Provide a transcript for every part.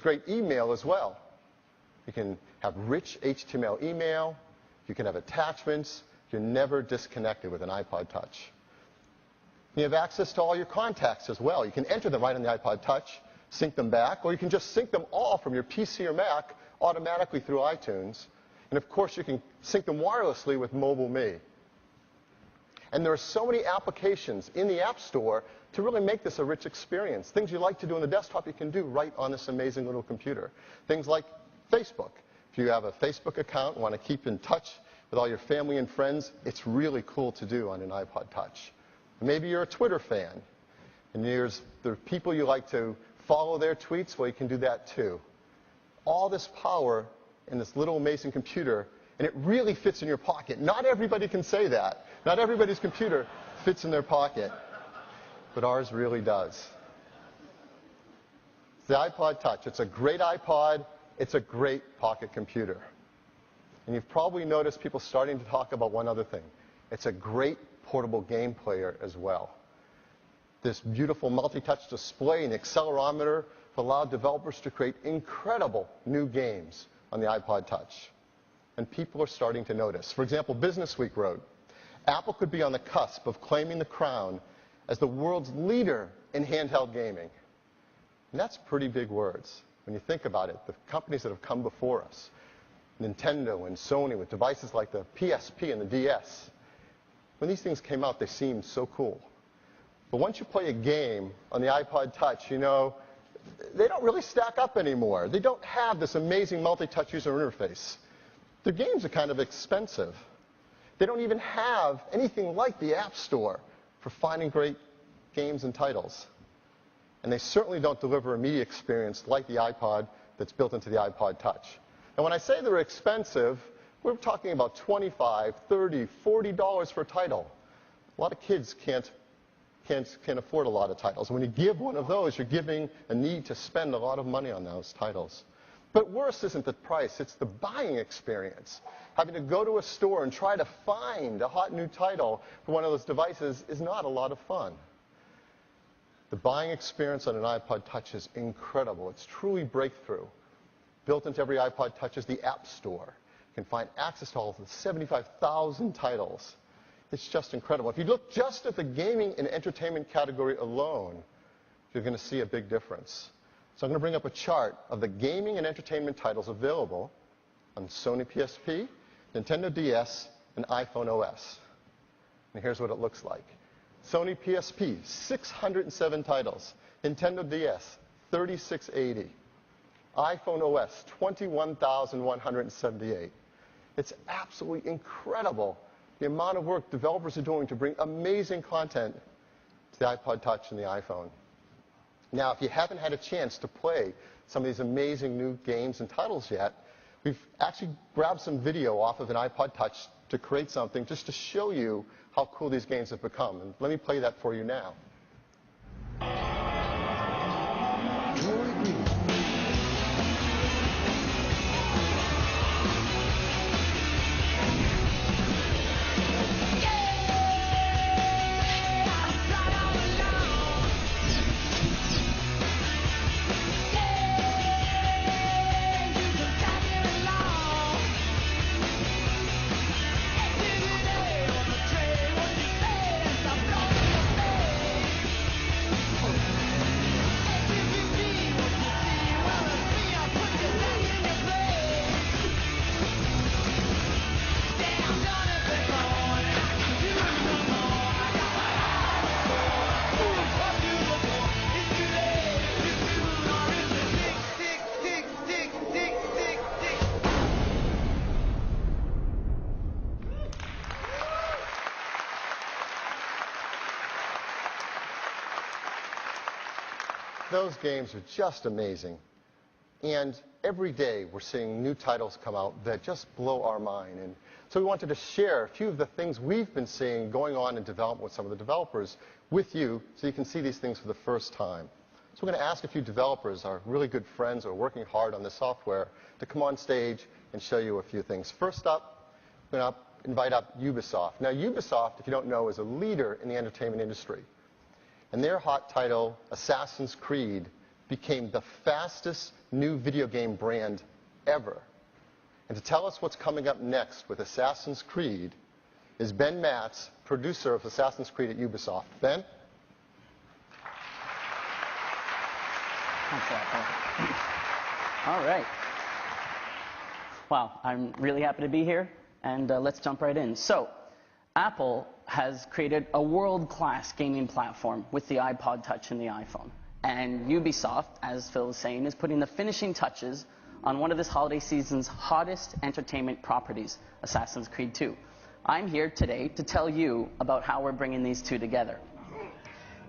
great email as well. You can have rich HTML email. You can have attachments. You're never disconnected with an iPod Touch. You have access to all your contacts as well. You can enter them right on the iPod Touch, sync them back, or you can just sync them all from your PC or Mac automatically through iTunes. And of course, you can sync them wirelessly with MobileMe. And there are so many applications in the App Store to really make this a rich experience. Things you like to do on the desktop, you can do right on this amazing little computer. Things like Facebook. If you have a Facebook account and want to keep in touch with all your family and friends, it's really cool to do on an iPod Touch. Maybe you're a Twitter fan, and there are people you like to follow their tweets. Well, you can do that too. All this power in this little amazing computer, and it really fits in your pocket. Not everybody can say that. Not everybody's computer fits in their pocket, but ours really does. It's the iPod Touch. It's a great iPod. It's a great pocket computer. And you've probably noticed people starting to talk about one other thing. It's a great portable game player as well. This beautiful multi-touch display and accelerometer allowed developers to create incredible new games on the iPod Touch. And people are starting to notice. For example, Business Week wrote, Apple could be on the cusp of claiming the crown as the world's leader in handheld gaming. And that's pretty big words when you think about it. The companies that have come before us, Nintendo and Sony with devices like the PSP and the DS, when these things came out, they seemed so cool. But once you play a game on the iPod Touch, you know, they don't really stack up anymore. They don't have this amazing multi-touch user interface. Their games are kind of expensive. They don't even have anything like the App Store for finding great games and titles. And they certainly don't deliver a media experience like the iPod that's built into the iPod Touch. And when I say they're expensive, we're talking about $25, $30, $40 for a title. A lot of kids can't afford a lot of titles. When you give one of those, you're giving a need to spend a lot of money on those titles. But worse isn't the price, it's the buying experience. Having to go to a store and try to find a hot new title for one of those devices is not a lot of fun. The buying experience on an iPod Touch is incredible. It's truly breakthrough. Built into every iPod Touch is the App Store. You can find access to all of the 75,000 titles. It's just incredible. If you look just at the gaming and entertainment category alone, you're going to see a big difference. So I'm going to bring up a chart of the gaming and entertainment titles available on Sony PSP, Nintendo DS, and iPhone OS. And here's what it looks like. Sony PSP, 607 titles. Nintendo DS, 3680. iPhone OS, 21,178. It's absolutely incredible the amount of work developers are doing to bring amazing content to the iPod Touch and the iPhone. Now, if you haven't had a chance to play some of these amazing new games and titles yet, we've actually grabbed some video off of an iPod Touch to create something just to show you how cool these games have become. And let me play that for you now. Those games are just amazing. And every day we're seeing new titles come out that just blow our mind. And so we wanted to share a few of the things we've been seeing going on in development with some of the developers with you so you can see these things for the first time. So we're going to ask a few developers, our really good friends who are working hard on this software, to come on stage and show you a few things. First up, we're going to invite up Ubisoft. Now, Ubisoft, if you don't know, is a leader in the entertainment industry. And their hot title, Assassin's Creed, became the fastest new video game brand ever. And to tell us what's coming up next with Assassin's Creed is Ben Matz, producer of Assassin's Creed at Ubisoft. Ben? Thanks a lot, Paul. All right. Wow, I'm really happy to be here, and let's jump right in. So, Apple has created a world-class gaming platform with the iPod Touch and the iPhone. And Ubisoft, as Phil was saying, is putting the finishing touches on one of this holiday season's hottest entertainment properties, Assassin's Creed 2. I'm here today to tell you about how we're bringing these two together.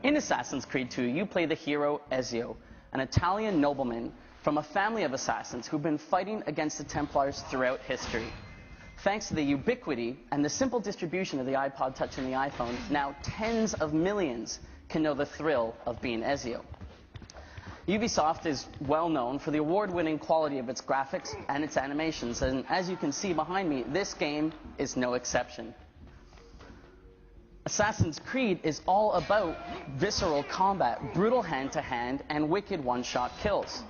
In Assassin's Creed 2, you play the hero Ezio, an Italian nobleman from a family of assassins who've been fighting against the Templars throughout history. Thanks to the ubiquity and the simple distribution of the iPod Touch and the iPhone, now tens of millions can know the thrill of being Ezio. Ubisoft is well known for the award-winning quality of its graphics and its animations, and as you can see behind me, this game is no exception. Assassin's Creed is all about visceral combat, brutal hand-to-hand, and wicked one-shot kills.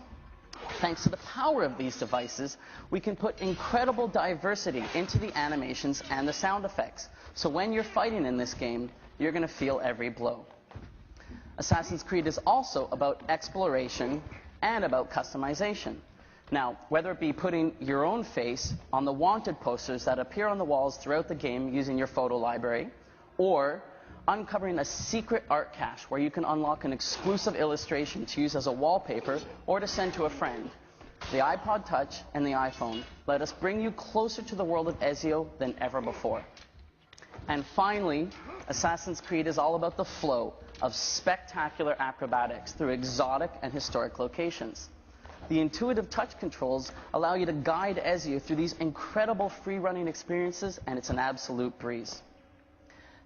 Thanks to the power of these devices, we can put incredible diversity into the animations and the sound effects. So when you're fighting in this game, you're going to feel every blow. Assassin's Creed is also about exploration and about customization. Now, whether it be putting your own face on the wanted posters that appear on the walls throughout the game using your photo library, or uncovering a secret art cache where you can unlock an exclusive illustration to use as a wallpaper or to send to a friend, the iPod Touch and the iPhone let us bring you closer to the world of Ezio than ever before. And finally, Assassin's Creed is all about the flow of spectacular acrobatics through exotic and historic locations. The intuitive touch controls allow you to guide Ezio through these incredible free-running experiences, and it's an absolute breeze.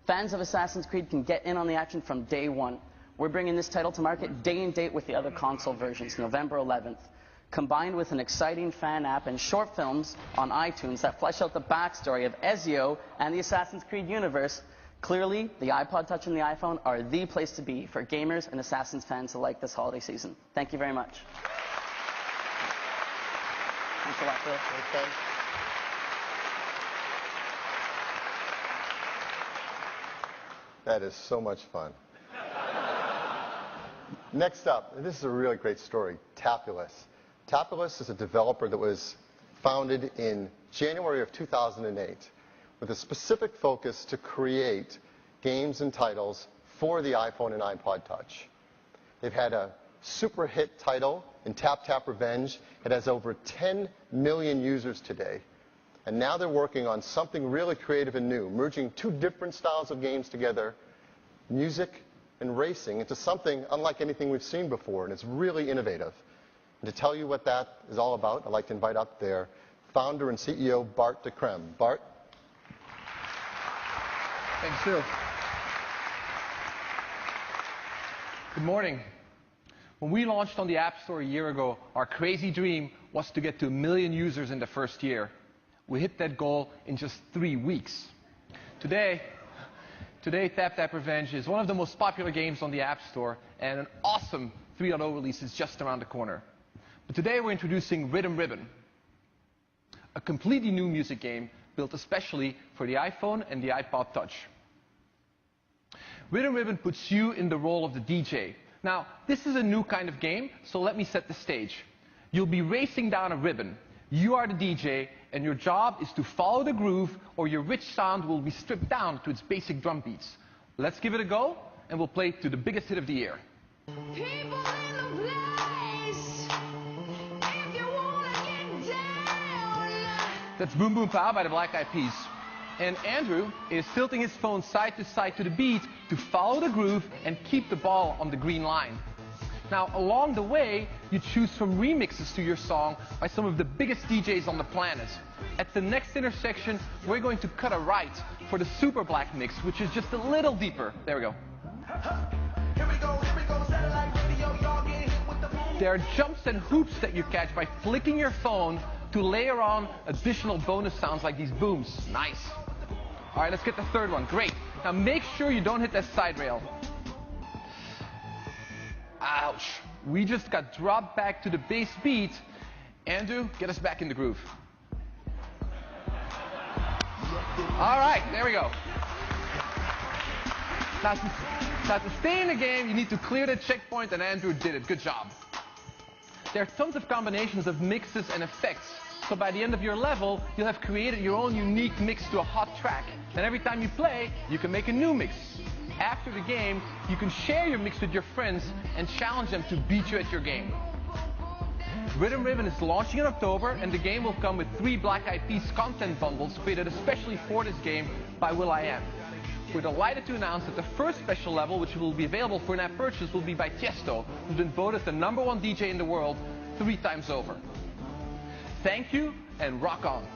Fans of Assassin's Creed can get in on the action from day one. We're bringing this title to market day and date with the other console versions, November 11th, combined with an exciting fan app and short films on iTunes that flesh out the backstory of Ezio and the Assassin's Creed universe. Clearly, the iPod Touch and the iPhone are the place to be for gamers and Assassin's fans alike this holiday season. Thank you very much. Thanks a lot, Phil. Okay. That is so much fun. Next up, this is a really great story, Tapulous. Tapulous is a developer that was founded in January of 2008 with a specific focus to create games and titles for the iPhone and iPod Touch. They've had a super hit title in Tap Tap Revenge. It has over 10 million users today. And now they're working on something really creative and new, merging two different styles of games together, music and racing, into something unlike anything we've seen before, and it's really innovative. And to tell you what that is all about, I'd like to invite up their founder and CEO, Bart de Krem. Bart? Thanks, Phil. Good morning. When we launched on the App Store a year ago, our crazy dream was to get to 1 million users in the first year. We hit that goal in just 3 weeks. Today, Tap Tap Revenge is one of the most popular games on the App Store, and an awesome 3.0 release is just around the corner. But today we're introducing Rhythm Ribbon, a completely new music game built especially for the iPhone and the iPod Touch. Rhythm Ribbon puts you in the role of the DJ. Now, this is a new kind of game, so let me set the stage. You'll be racing down a ribbon. You are the DJ, and your job is to follow the groove, or your rich sound will be stripped down to its basic drum beats. Let's give it a go, and we'll play to the biggest hit of the year. People in the place, if you wanna get down. That's Boom Boom Pow by the Black Eyed Peas. And Andrew is tilting his phone side to the beat to follow the groove and keep the ball on the green line. Now, along the way, you choose from remixes to your song by some of the biggest DJs on the planet. At the next intersection, we're going to cut a right for the Super Black mix, which is just a little deeper. There we go. There are jumps and hoops that you catch by flicking your phone to layer on additional bonus sounds like these booms. Nice. All right, let's get the third one. Great. Now make sure you don't hit that side rail. Ouch. We just got dropped back to the bass beat. Andrew, get us back in the groove. All right, there we go. Now to stay in the game, you need to clear the checkpoint, and Andrew did it. Good job. There are tons of combinations of mixes and effects. So by the end of your level, you'll have created your own unique mix to a hot track. And every time you play, you can make a new mix. After the game, you can share your mix with your friends and challenge them to beat you at your game. Rhythm Ribbon is launching in October, and the game will come with 3 Black Eyed Peas content bundles created especially for this game by will.i.am. We're delighted to announce that the first special level, which will be available for in-app purchase, will be by Tiesto, who's been voted the #1 DJ in the world 3 times over. Thank you, and rock on!